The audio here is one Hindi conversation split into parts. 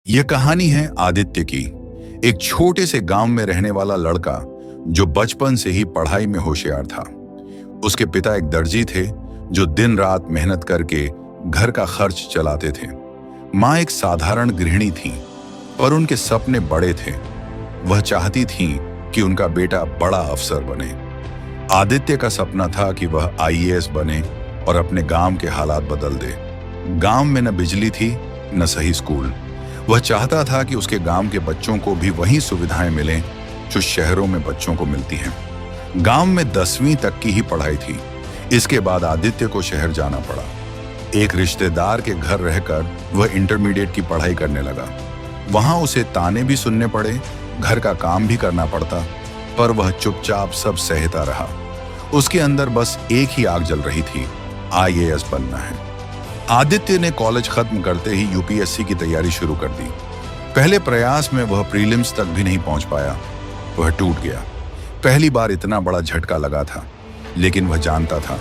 यह कहानी है आदित्य की। एक छोटे से गांव में रहने वाला लड़का जो बचपन से ही पढ़ाई में होशियार था। उसके पिता एक दर्जी थे जो दिन रात मेहनत करके घर का खर्च चलाते थे। माँ एक साधारण गृहिणी थी, पर उनके सपने बड़े थे। वह चाहती थी कि उनका बेटा बड़ा अफसर बने। आदित्य का सपना था कि वह आईएएस बने और अपने गांव के हालात बदल दे। गांव में न बिजली थी न सही स्कूल। वह चाहता था कि उसके गांव के बच्चों को भी वही सुविधाएं मिलें जो शहरों में बच्चों को मिलती हैं। गांव में 10वीं तक की ही पढ़ाई थी। इसके बाद आदित्य को शहर जाना पड़ा। एक रिश्तेदार के घर रहकर वह इंटरमीडिएट की पढ़ाई करने लगा। वहां उसे ताने भी सुनने पड़े, घर का काम भी करना पड़ता, पर वह चुपचाप सब सहता रहा। उसके अंदर बस एक ही आग जल रही थी, आईएएस बनना है। आदित्य ने कॉलेज खत्म करते ही यूपीएससी की तैयारी शुरू कर दी। पहले प्रयास में वह प्रीलिम्स तक भी नहीं पहुंच पाया। वह टूट गया। पहली बार इतना बड़ा झटका लगा था, लेकिन वह जानता था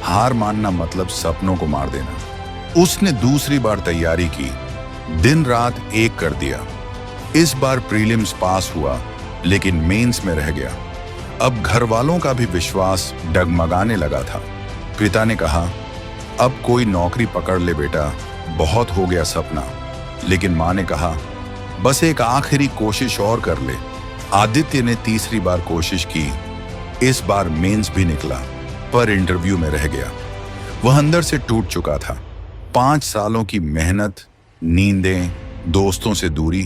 हार मानना मतलब सपनों को मार देना। उसने दूसरी बार तैयारी की, दिन रात एक कर दिया। इस बार प्रीलिम्स पास हुआ, लेकिन मेंस में रह गया। अब घर वालों का भी विश्वास डगमगाने लगा था। पिता ने कहा, अब कोई नौकरी पकड़ ले बेटा, बहुत हो गया सपना। लेकिन माँ ने कहा, बस एक आखिरी कोशिश और कर ले। आदित्य ने तीसरी बार कोशिश की। इस बार मेंस भी निकला, पर इंटरव्यू में रह गया। वह अंदर से टूट चुका था। 5 सालों की मेहनत, नींदें, दोस्तों से दूरी,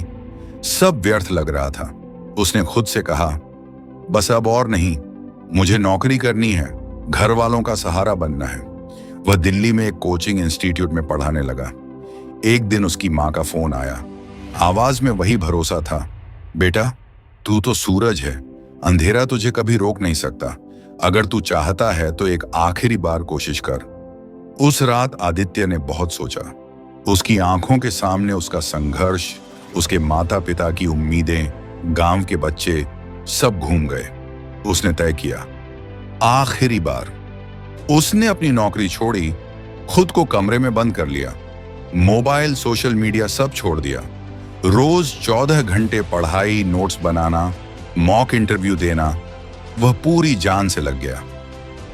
सब व्यर्थ लग रहा था। उसने खुद से कहा, बस अब और नहीं, मुझे नौकरी करनी है, घर वालों का सहारा बनना है। वह दिल्ली में एक कोचिंग इंस्टीट्यूट में पढ़ाने लगा। एक दिन उसकी माँ का फोन आया। आवाज में वही भरोसा था, बेटा तू तो सूरज है, अंधेरा तुझे कभी रोक नहीं सकता। अगर तू चाहता है तो एक आखिरी बार कोशिश कर। उस रात आदित्य ने बहुत सोचा। उसकी आंखों के सामने उसका संघर्ष, उसके माता पिता की उम्मीदें, गांव के बच्चे, सब घूम गए। उसने तय किया, आखिरी बार। उसने अपनी नौकरी छोड़ी, खुद को कमरे में बंद कर लिया, मोबाइल, सोशल मीडिया सब छोड़ दिया। रोज 14 घंटे पढ़ाई, नोट्स बनाना, मॉक इंटरव्यू देना, वह पूरी जान से लग गया।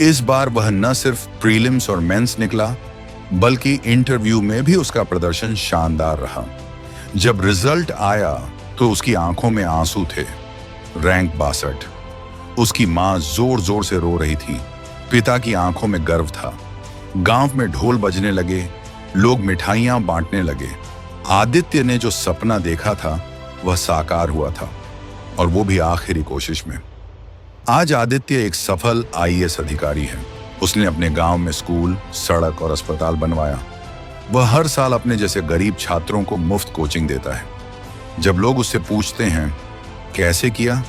इस बार वह न सिर्फ प्रीलिम्स और मेंस निकला, बल्कि इंटरव्यू में भी उसका प्रदर्शन शानदार रहा। जब रिजल्ट आया तो उसकी आंखों में आंसू थे। रैंक 62। उसकी मां जोर जोर से रो रही थी। पिता की आंखों में गर्व था। गांव में ढोल बजने लगे, लोग मिठाइयां बांटने लगे। आदित्य ने जो सपना देखा था वह साकार हुआ था, और वो भी आखिरी कोशिश में। आज आदित्य एक सफल आईएएस अधिकारी है। उसने अपने गांव में स्कूल, सड़क और अस्पताल बनवाया। वह हर साल अपने जैसे गरीब छात्रों को मुफ्त कोचिंग देता है। जब लोग उससे पूछते हैं कैसे किया,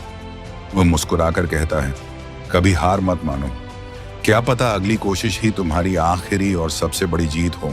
वह मुस्कुराकर कहता है, कभी हार मत मानो, क्या पता अगली कोशिश ही तुम्हारी आखिरी और सबसे बड़ी जीत हो।